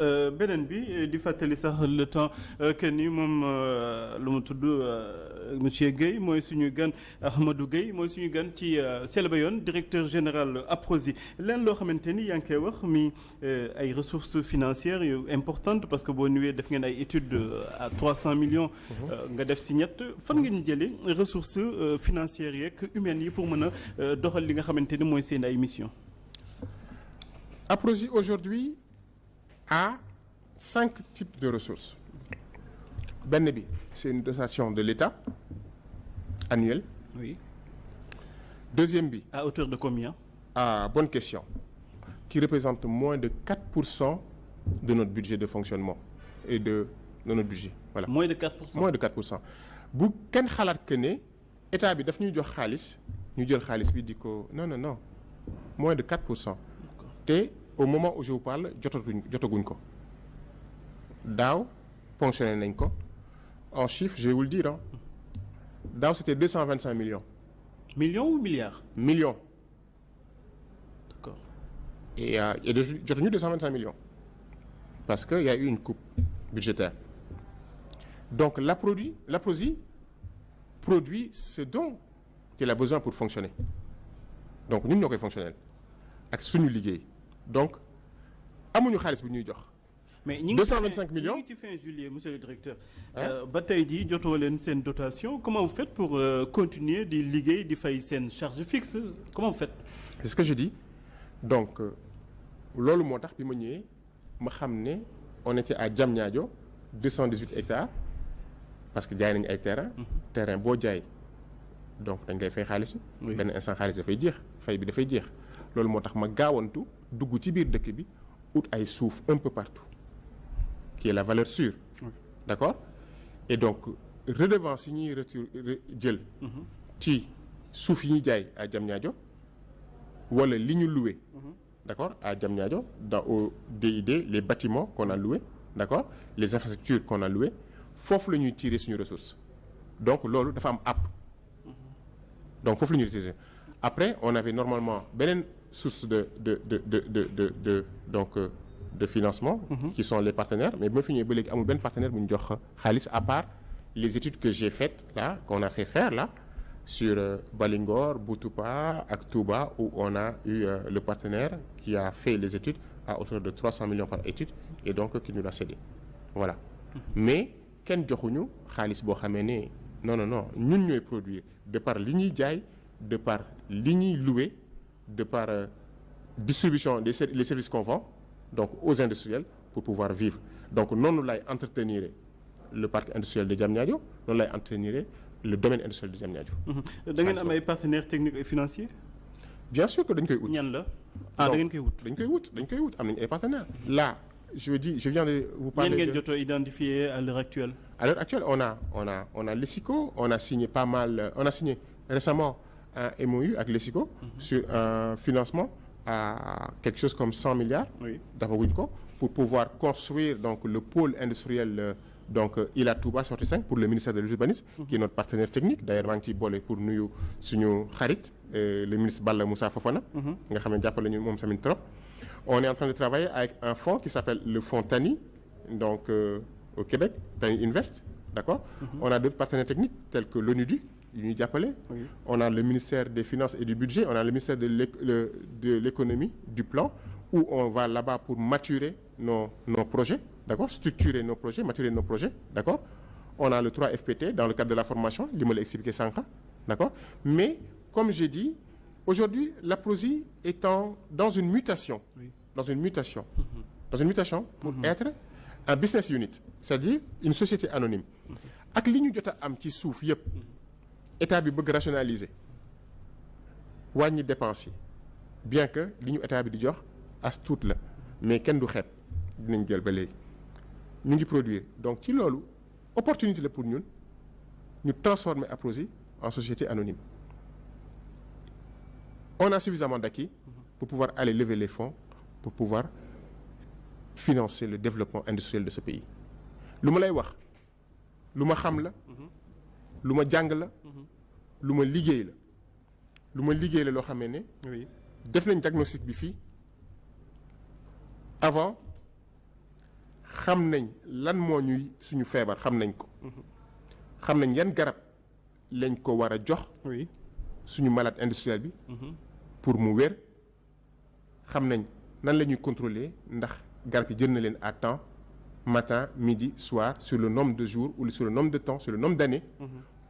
beneen bi di fàttali sax le temps que ni moom lu mu tudd monsieur Guèye mooy suñu gan Ahmadou Guèye mooy suñu gan ci Selbé Yone directeur général APROSI leen loo xamante ni yaa ngi koy wax mi ay ressources financières yu importantes parce que boo ñëwee def ngeen ay études à 300 millions. nga def si ñett fan ngeen jëlee ressources financières yeeg humaines yi pour mën a doxal li nga xamante ni mooy seen ay missions. APROSI aujourd'hui a 5 types de ressources. Benn bi c'est une dotation de l'État annuelle. Oui. Deuxième bi. À hauteur de combien? Ah, bonne question. Qui représente moins de 4% de notre budget de fonctionnement et de notre budget. Voilà. Moins de 4%. Moins de 4%. bu kenn xalaat que ne état bi daf ñuy jox xaalis ñu jël xaalis bi di ko non moins de 4%. te au moment où je vous parle jotaguñ ko daaw ponctionné nañ ko en chiffre je vais vous le dire daaw c'était 225 millions. Millions ou milliards? Millions. D'accord. Et jotuñu 225 millions parce que il y a eu une coupe budgétaire. Donc l'APROSI produit ce dont il a besoin pour fonctionner. Donc ñun ñoo koy fonctionnel ak suñu liggéey. Donc amuñu xaalis bu ñuy jox. mais ñi ngi 225 millions ñi ngi ci fin juillet monsieur le directeur. ba tey jii jotoo leen seen dotation comment vous faites pour continuer di liggéey di fay seen charge fixe comment vous faites. C'est ce que je dis donc loolu moo tax bi ma ñëwee ma xam ne on était à Diamniadio 218 hectares parce que jaay nañu ay terrain boo jaay donc dañ koy fay xaalis bi. benn instant xaalis dafay jeex fay bi dafay jeex. loolu moo tax ma gaawantu dugg ci biir dëkk bi ut ay suuf un peu partout qui est la valeur sûre. D'accord et donc redevance yi ñuy jël. ci suuf yi ñuy jaay à Diamniadio wala li ñu loué. D'accord à Diamniadio au DID les bâtiments qu'on a loués d'accord les infrastructures qu'on a louées foofu la ñuy tirer suñu ressource donc loolu dafa am app donc foofu la ñuy tirer après on avait normalement beneen source de financement. Qui sont les partenaires mais bu ma fi ñëwee ba léegi amul benn partenaire bu ñu jox xaalis à part les études que j'ai faites là qu'on a fait faire là sur Balingor Boutoupa ak Touba où on a eu le partenaire qui a fait les études à hauteur de 300 millions par étude et donc qui nous l'a cédé voilà mais kenn joxuñu xaalis boo xamee ne non ñun ñooy produire de par li ñuy jaay de par li ñuy louer de par distribution les services qu'on vend donc aux industriels pour pouvoir vivre donc noonu lay entretenir le parc industriel de Diamniadio noonu lay entretenir le domaine industriel de Diamniadio. da ngeen am ay partenaires techniques et financiers. bien sûr que dañ koy wut. ñan la da ngeen koy wut. dañ koy wut am nañu ay partenaires. là je viens de vous parler ñan ngeen jot a identifier à l'heure actuelle. À l'heure actuelle on a l'ESICO on a signé pas mal on a signé récemment un MOU avec l'ESICO sur un financement à quelque chose comme 100 milliards. Oui. Dafaguñ ko pour pouvoir construire donc le pôle industriel donc Ila Touba sortie 5 pour le ministère de l'urbanisme qui est notre partenaire technique d'ailleurs maa ngi ciy boole pour nuyu suñu xarit le ministre Balla Moussa Fofana nga xam ne jàppale ñu moom tamit trop on est en train de travailler avec un fonds qui s'appelle le fonds TANI donc au Québec TANI Invest d'accord on a d'autres partenaires techniques tels que l'ONUDI yu ñuy jàppale on a le ministère des finances et du budget on a le ministère de l'économie du plan où on va là-bas pour maturer nos projets d'accord structurer nos projets maturer nos projets d'accord on a le 3FPT dans le cadre de la formation li ma la expliqué sànq d'accord mais comme j'ai dit aujourd'hui l'APROSI est dans une mutation pour être un business unit c'est-à-dire une société anonyme ak li ñu jot a am ci suuf yëpp état bi bëgg rationaliser wàññi dépenses yi bien que li ñu état bi di jox as tuut la mais kenn du xeeb dinañ jël ba léegi ñu ngi produire donc ci loolu opportunité la pour ñun ñu transformer APROSI en société anonyme on a suffisamment d'acquis pour pouvoir aller lever les fonds pour pouvoir financer le développement industriel de ce pays lu ma lay wax lu ma xam la lu ma jàng la lu ma liggéey la loo xamee ne def nañ diagnostic bi fii avant xam nañ lan moo ñuy suñu feebar xam nañ ko. xam nañ yan garab lañ ko war a jox. oui suñu malade industriel bi. pour mu wér. xam nañ nan la ñuy contrôler ndax garab yi jël na leen à temps matin midi soir sur le nombre de jours ou sur le nombre de temps sur le nombre d'années.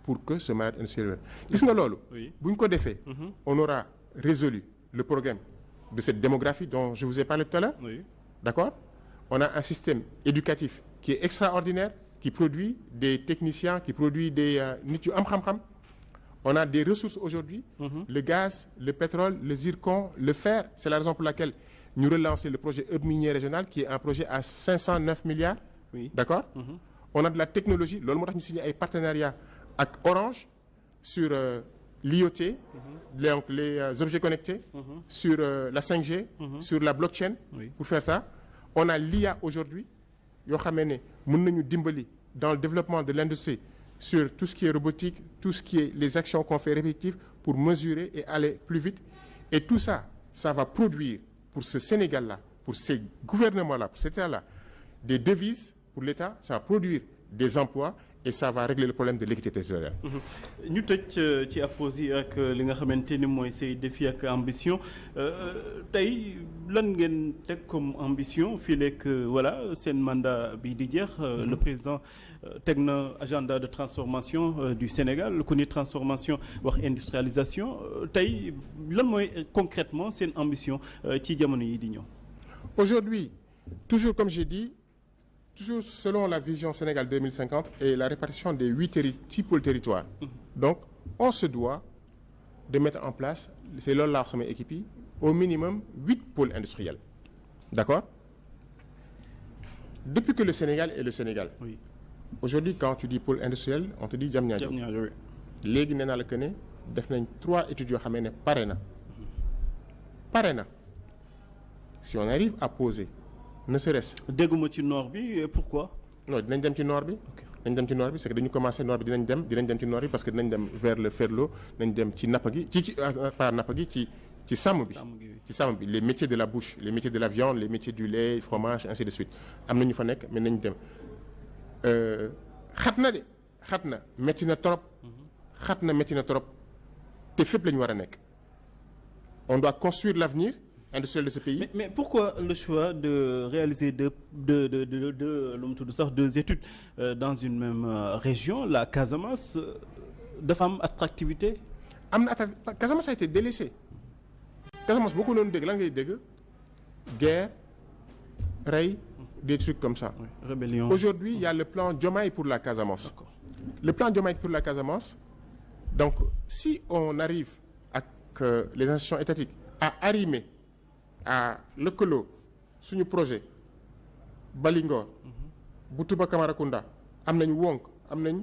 pour que ce malade industriel wér. gis nga loolu. bu ñu ko defee. on aura résolu le problème de cette démographie dont je vous ai parlé tout à l'heure. oui d'accord. On a un système éducatif qui est extraordinaire, qui produit des techniciens, qui produit des nit yu am xam-xam. On a des ressources aujourd'hui, le gaz, le pétrole, le zircon, le fer. C'est la raison pour laquelle nous relançons le projet Hub minier régional qui est un projet à 509 milliards. Oui. D'accord. On a de la technologie. Loolu moo tax ñu signé ay partenariat ak Orange sur l'IoT, donc les objets connectés, sur la 5G, sur la blockchain, pour faire ça. On a l'IA aujourd'hui yoo xamee ne mën nañu dimbali dans le développement de l'industrie sur tout ce qui est robotique, tout ce qui est les actions qu'on fait répétitives pour mesurer et aller plus vite. Et tout ça, ça va produire pour ce Sénégal-là, pour ces gouvernements-là, pour cet État-là, des devises pour l'État, ça va produire des emplois et ça va régler le problème de l'équité territoriale. ñu tëj ci APROSI ak li nga xamante ni mooy say défi ak ambition tey lan ngeen teg comme ambition fii lekk voilà seen mandat bi di jeex. Le président teg na agenda de transformation du Sénégal ku ni transformation wax industrialisation tey lan mooy concrètement seen ambition ci jamono yi di ñëw. Aujourd'hui, toujours comme j'ai dit, toujours selon la vision Sénégal 2050 et la répartition des 8 pôles territoires. Donc, on se doit de mettre en place, c'est loolu laa wax sama équipe yi, au minimum 8 pôles industriels. D'accord? Depuis que le Sénégal est le Sénégal. Oui. Aujourd'hui, quand tu dis pôle industriel, on te dit Diamniadio. Diamniadio, oui. Léegi nee naa la que ne def nañ 3 études yoo xam ne pare na. Pare na. Si on arrive à poser ne serait-ce. dégguma ci nord bi pourquoi. non dinañ dem ci nord bi. dinañ dem ci nord bi c'est que dañu commencé nord bi dinañ dem ci nord bi parce que dinañ dem vers le Ferlo dinañ dem ci nappa gi par nappa gi ci sàmm bi. ci sàmm bi les métiers de la bouche les métiers de la viande les métiers du lait du fromage ainsi de suite am na ñu fa nekk mais nañ dem xat na de xat na métti na trop. xat na métti na trop te fépp la ñu war a nekk on doit construire l'avenir industriel de ce pays. Mais pourquoi le choix de réaliser deux études dans une même région, la Casamance, dafa am attractivité? am na attractivité. Casamance a été délaissée. Casamance boo ko doon dégg lan ngay dégg guerre rey des trucs comme ça. Oui, rébellion. Aujourd'hui, il y a le plan Diomaye pour la Casamance. D'accord. Le plan Diomaye pour la Casamance, donc si on arrive avec les institutions étatiques à arrimer à lëkkaloo suñu projet Balingor bu Touba Camaracounda am nañ Wonk am nañ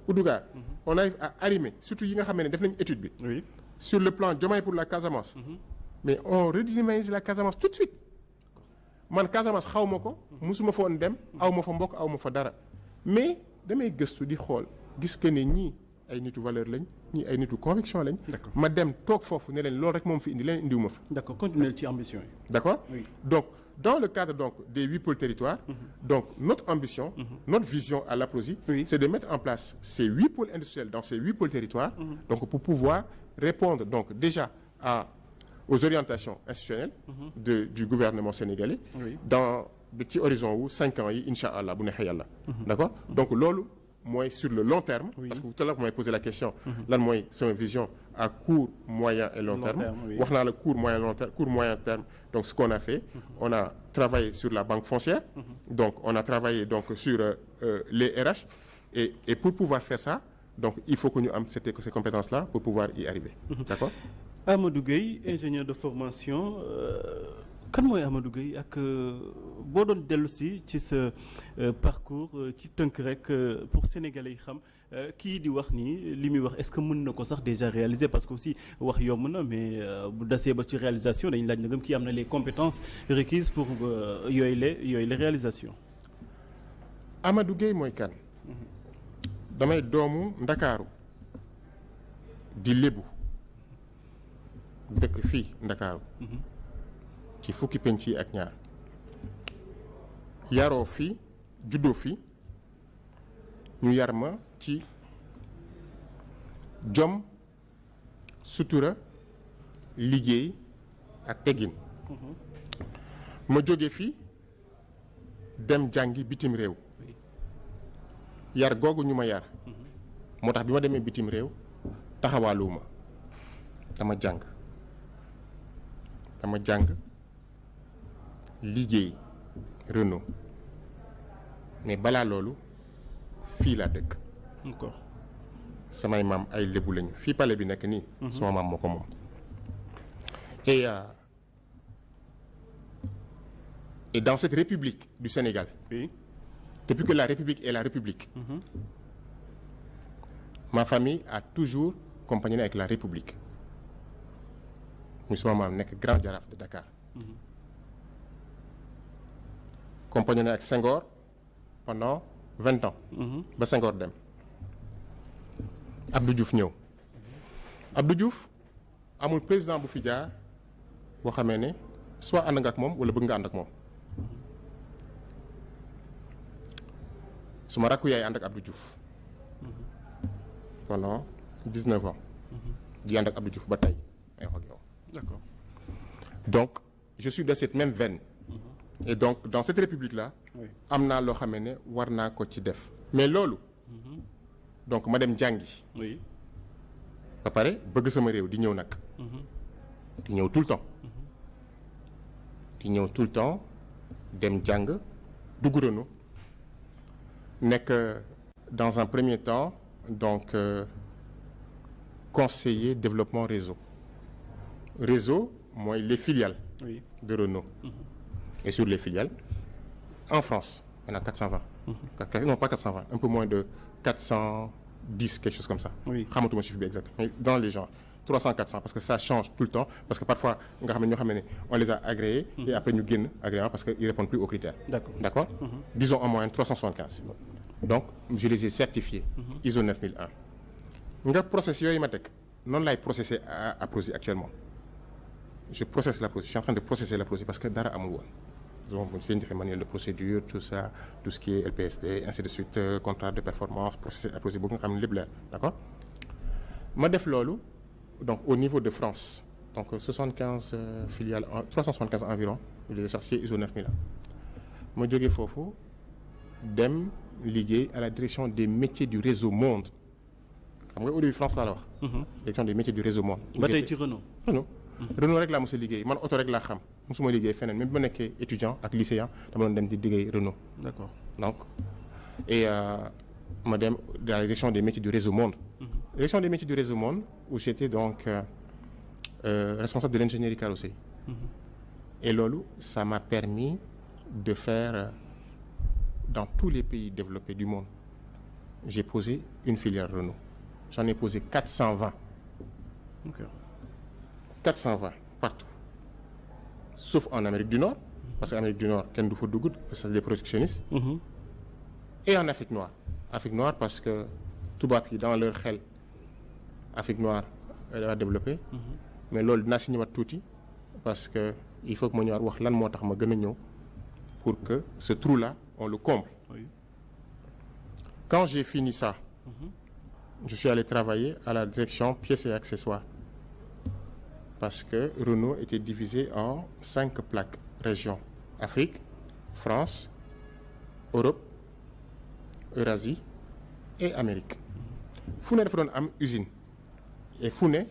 Oudugar on arrive à arrimer surtout yi nga xam ne def nañ étude bi oui. Sur le plan Diomaye pour la Casamance mais on redynamise la Casamance tout de suite man Casamance xaw ma ko musuma fa woon dem aw ma fa mbokk aw ma fa dara mais damay gëstu di xool gis que ne ñii ay nitu valeur lañ ñii ay nitu conviction lañ. ma dem toog foofu ne leen loolu rek moom fi indi leen indiwuma fa. d'accord continuer ci ambition yi. d'accord oui. Donc dans le cadre donc des 8 pôles territoires. Donc notre ambition. Notre vision à l'APROSI. Oui. C'est de mettre en place ces 8 pôles industriels dans ces 8 pôles territoires. Donc pour pouvoir répondre donc déjà aux orientations institutionnelles. Du gouvernement sénégalais. Oui. Dans ci horizon wu 5 ans yi incha allah bu neexee yàlla. D'accord donc loolu. mooy sur le long terme. Oui. Parce que tout à l'heure mooy posé la question. Lan mooy sama vision à court moyen et long terme. Wax naa la court moyen terme donc ce qu'on a fait. On a travaillé sur la banque foncière. Donc on a travaillé donc sur les RH et pour pouvoir faire ça donc il faut que ñu am ces compétences-là pour pouvoir y arriver. D'accord. Amadou Gueye ingénieur de formation. Kan mooy Amadou Gueye ak boo doon dellu si ci sa parcours ci tënk rek pour sénégalais yi xam kii di wax nii li muy wax est-ce que mën na ko sax déjà réaliser parce que aussi wax yomb na mais bu dasee ba ci réalisation dañu laaj nagam kii am na les compétences requises pour yooyu les réalisations. Amadou Gueye mooy kan. Damay doomu Ndakaaru di lébu dëkk fii Ndakaaru. ci fukki penc yi ak ñaar yaroo fi juddoo fi ñu yar ma ci jom sutura liggéey ak teggin ma jóge fi dem jàngi bitim réew yar googu ñu ma yar moo tax bi ma demee bitim réew taxawaaluwuma dama jàng liggéey Renault mais balaa loolu fii laa dëkk. d'accord. samay maam ay lébu lañu fii palais bi nekk nii. sama maam moo ko moom. et dans cette république du Sénégal. oui. depuis que la république est la république. ma famille a toujours compagnonné avec la république. muy sama maam nekk grand jaraaf de Dakar. compagnonné ak Senghor pendant 20 ans. ba Senghor dem. Abdou Diouf ñëw. Abdou Diouf amul président bu fi jaar boo xamee ne soit ànd nga ak moom wala bëgg nga ànd ak moom. suma rakku yaay ànd ak Abdou Diouf pendant 19 ans. di ànd ak Abdou Diouf ba tey ay wax ak yow. D'accord. donc je suis de cette même veine. et donc dans cette république là. oui. am naa loo xamee ne war naa ko ci def. mais loolu. donc ma dem jàngi. oui. ba pare bëgg sama réew di ñëw nag. di ñëw tout le temps. di ñëw tout le temps dem jàng dugg Renault nekk dans un premier temps donc conseiller développement réseau. réseau mooy les filiales. oui. de Renault. et sur les filiales en France on a 420. non pas 420 un peu moins de 410 quelque chose comme ça. oui. xamatuma chiffre bi exact mais dans les genres 300 400 parce que ça change tout le temps parce que parfois nga xam ne ñoo xam ne on les a agréés. et après ñu génn agrément parce que ils répondent plus aux critères. d'accord. disons en moyenne 375. donc je les ai certifiés. ISO 9001. nga process yooyu ma teg noonu laay processer à Prozis actuellement je processe la Prozis je suis en train de processer la Prozis parce que dara amul woon. donc seen defee manuel de procédure tout ça tout ce qui est LPSD ainsi de suite contrat de performance processus apposé boobu nga xam ne lépp leer d'accord ma def loolu donc au niveau de France donc 75 filiales 375 environ les ai certifiés ISO 9001 ma jógee foofu dem liggéey à la direction des métiers du réseau monde xam nga au début France laa la wax. direction des métiers du réseau monde. ba tey ci Renault. Renault rek laa mos a liggéey man oto rek laa xam mosuma liggéey feneen même bi ma nekkee étudiant ak lycéen dama doon dem di liggéey Renault. d'accord. donc et ma dem dans la direction des métiers du réseau monde. direction des métiers du réseau monde où j'étais donc responsable de l'ingénierie carrosserie. et loolu ça m'a permis de faire dans tous les pays développés du monde j'ai posé une filiale Renault j'en ai posé 420. ok. 420 partout sauf en Amérique du Nord parce que Amérique du Nord kenn du fa dugg parce que c'est des protectionnistes. et en Afrique noire parce que tubaab yi dans leur xel Afrique noire dafa développé. mais loolu dinaa si ñëwaat tuuti parce que il faut que ma ñëwaat wax lan moo tax ma gën a ñëw pour que ce trou là on le comble. oui. quand j'ai fini ça. je suis allé travailler à la direction pièces et accessoires. parce que Renault était divisé en 5 plaques régions Afrique France Europe Eurasie et Amérique fu ne dafa doon am usine et fu ne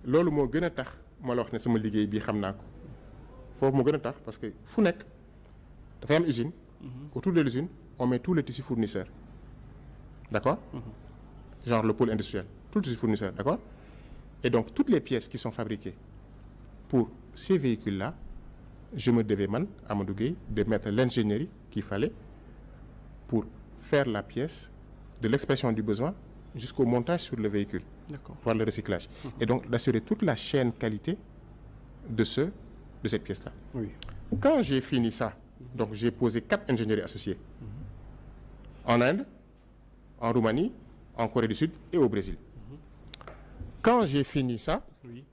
loolu moo gën a tax ma la wax ne sama liggéey bii xam naa ko foofu moo gën a tax parce que fu nekk dafay am usine. autour de l'usine on met tout le tissu fournisseur d'accord. genre le pôle industriel tout le tissu fournisseur d'accord. et donc toutes les pièces qui sont fabriquées pour ces véhicules-là je me devais man Amadou Gueye de mettre l'ingénierie qu'il fallait pour faire la pièce de l'expression du besoin jusqu'au montage sur le véhicule. D'accord. Voire le recyclage. Et donc d'assurer toute la chaîne qualité de cette pièce-là. oui. Quand j'ai fini ça donc j'ai posé 4 ingénieries associées. En Inde en Roumanie en Corée du Sud et au Brésil. Quand j'ai fini ça. oui.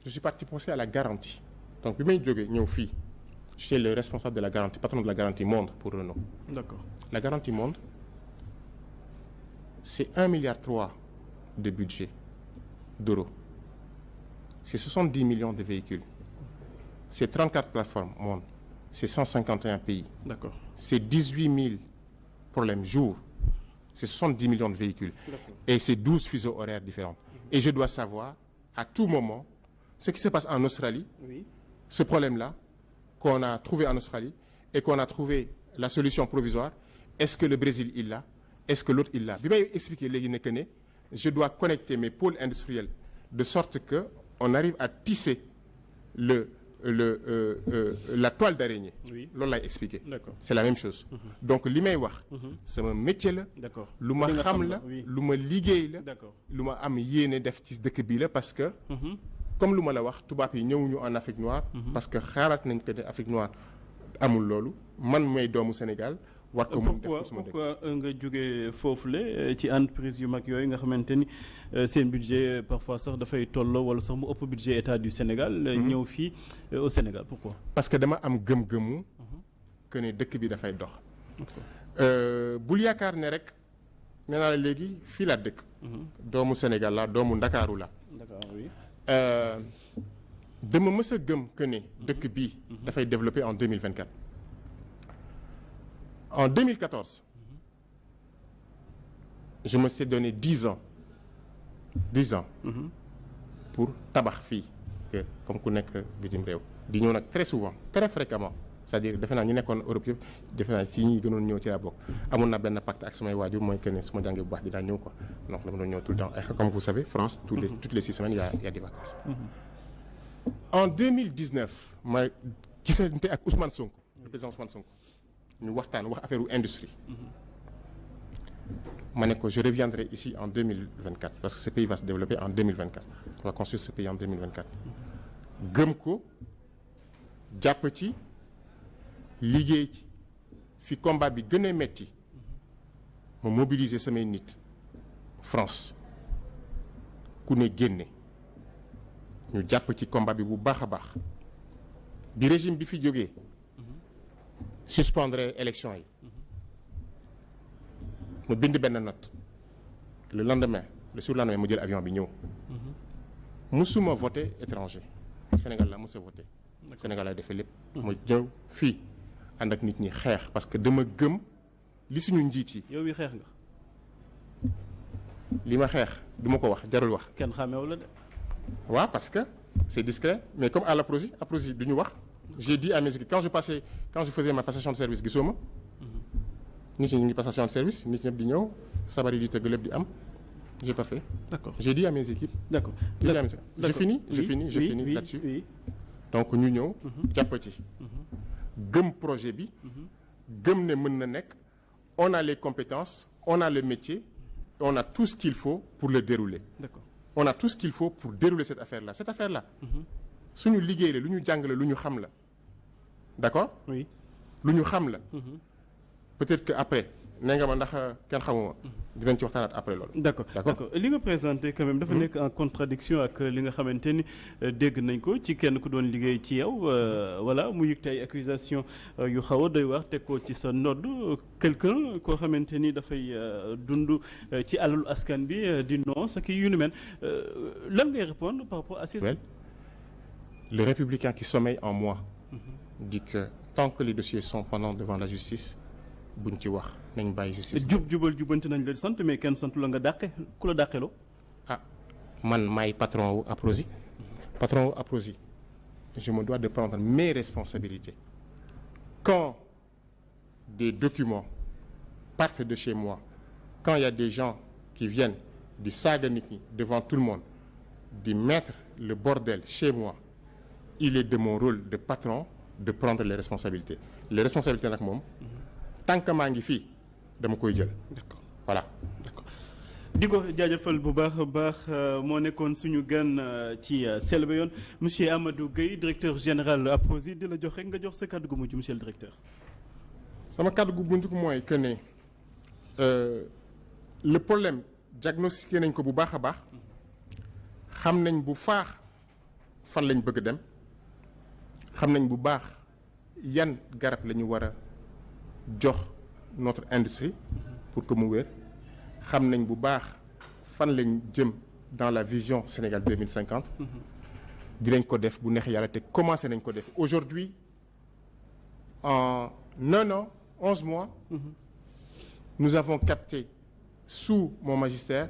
je suis parti penser à la garantie donc bi may jógee ñëw fii j'étais le responsable de la garantie, patron de la garantie monde pour Renault. D'accord. La garantie monde, c'est 1,3 milliard de budget d'euros. C'est 70 millions de véhicules. C'est 34 plateformes monde. C'est 151 pays. D'accord. C'est 18 000 problèmes jour. C'est 70 millions de véhicules. Et c'est 12 fuseaux horaires différents. Et je dois savoir, à tout moment, ce qui se passe en Australie, Oui. ce problème-là, qu'on a trouvé en Australie, et qu'on a trouvé la solution provisoire. Est-ce que le Brésil, il l'a? Est-ce que l'autre, il l'a? Bi may expliquer léegi ne que ne je dois connecter mes pôles industriels de sorte que on arrive à tisser la toile d'araignée. Oui. Loolu laay expliquer. D'accord. C'est la même chose. Donc li may wax. sama métier la. D'accord. lu ma Li nga xam la oui. lu ma liggéey la. D'accord. lu ma am yéene def ci dëkk bii la parce que. comme lu ma la wax tubaab yi ñëwuñu en Afrique noire. parce que xaaraat nañ que ne Afrique noire amul loolu man may doomu Sénégal. war ko mun def ko suma dëkk. pourquoi nga jógee foofule ci entreprise yu mag yooyu nga xamante ni seen budget parfois sax dafay tolloo wala sax mu ëpp budget état du Sénégal. ñëw fii au Sénégal pourquoi. parce que dama am gëm-gëmu. que ne dëkk bi dafay dox. bul yaakaar ne rek nee naa la léegi fii laa dëkk. doomu Sénégal la doomu Ndakaaru la. D'accord oui. dama mës a gëm que ne dëkk bii. dafay développer en 2024. En 2014, je me suis donné 10 ans pour tabax fii comme ku nekk bitim réew di ñëw nag très souvent très fréquemment c'est-à-dire defe naa ñu nekkoon Europe yëpp defe naa ci ñi gënoon ñëw ci laa bokk amoon na benn pacte ak samay waajur mooy que ne su ma jàngee bu baax dinaa ñëw quoi donc dama doon ñëw tout le temps et comme vous savez France toutes les 6 semaines il y a des vacances. En 2019 ma gisante ak Ousmane Sonko le président Ousmane Sonko ñu waxtaan wax affaire industrie ma ne ko je reviendrai ici en 2024 parce que ce pays va se développer en 2024 on va construire ce pays en 2024 gëm ko jàpp ci liggéey ci fi combat bi gën a metti ma mobiliser samay nit France ku ne génne ñu jàpp ci combat bi bu baax a baax bi régime bi fi jógee suspendre élection yi ma bind benn note le lendemain le surlendemain ma jël avion bi ñëw musuma voté étranger Sénégal la musa voté Sénégal lay defee lépp ma ñëw fii ànd ak nit ñi xeex parce que dama gëm li suñu njiit yi yow wi xeex nga. li ma xeex du ma ko wax jarul wax kenn xàmmeewu la de. waaw parce que c'est discret mais comme à l'APROSI du ñu wax j'ai dit à mes équipes quand je faisais ma passation de service gisoo ma nit ñi ñu ngi passation de service nit ñëpp di ñëw sabar yi di tëgg lépp di am j'ai pas fait. D'accord. J'ai dit à mes équipes. D'accord. Je finis là-dessus. Oui. Donc ñu ñëw jàpp ci gëm projet bi gëm ne mën na nekk on a les compétences on a le métier on a tout ce qu'il faut pour le dérouler. D'accord. On a tout ce qu'il faut pour dérouler cette affaire-là suñu liggéey la lu ñu jàng la lu ñu xam la d'accord. Oui. lu ñu xam la. peut-être que après nee nga ma ndax kenn xamuma dinañ ci waxtaanaat après loolu. D'accord. Li nga présenté quand même dafa nekk en contradiction ak li nga xamante ni dégg nañ ko ci kenn ku doon liggéey ci yow voilà mu yëg tey accusation yu xaw a doy waar teg ko ci sa ndodd quelqu'un koo xamante ni dafay dund ci alalu askan bi di noos ak yu ni mel lan ngay répondre par rapport à ces. Le républicain qui sommeille en moi dit que tant que les dossiers sont pendants devant la justice buñ ci wax nañ bàyyi justice. jubal jubanti nañ la sant mais kenn santu la nga dàqe ku la dàqeloo. Man maay patron wu APROSI je me dois de prendre mes responsabilités quand des documents partent de chez moi quand il y a des gens qui viennent di saaga nit ñi devant tout le monde di mettre le bordel chez moi il est de mon rôle de patron de prendre les responsabilités nag moom tant que maa ngi fii dama koy jël. D'accord. Voilà. D'accord. di ko jaajëfal bu baax a baax moo nekkoon suñu gan ci Selbe Yoon monsieur Amadou Gueye directeur général APROSI di la jox rek nga jox sa kàddu gu mujj monsieur le directeur. sama kàddu gu mujj mooy que ne le problème diagnostiqué nañ ko bu baax a baax xam nañ bu faax fan lañ bëgg dem xam nañ bu baax yan garab la ñu war a jox notre industrie pour que mu wér xam nañ bu baax fan lañ jëm dans la vision Sénégal 2050 dinañ ko def bu neex yàlla te commencé nañ ko def aujourd'hui en 1 an 11 mois nous avons capté sous mon magistère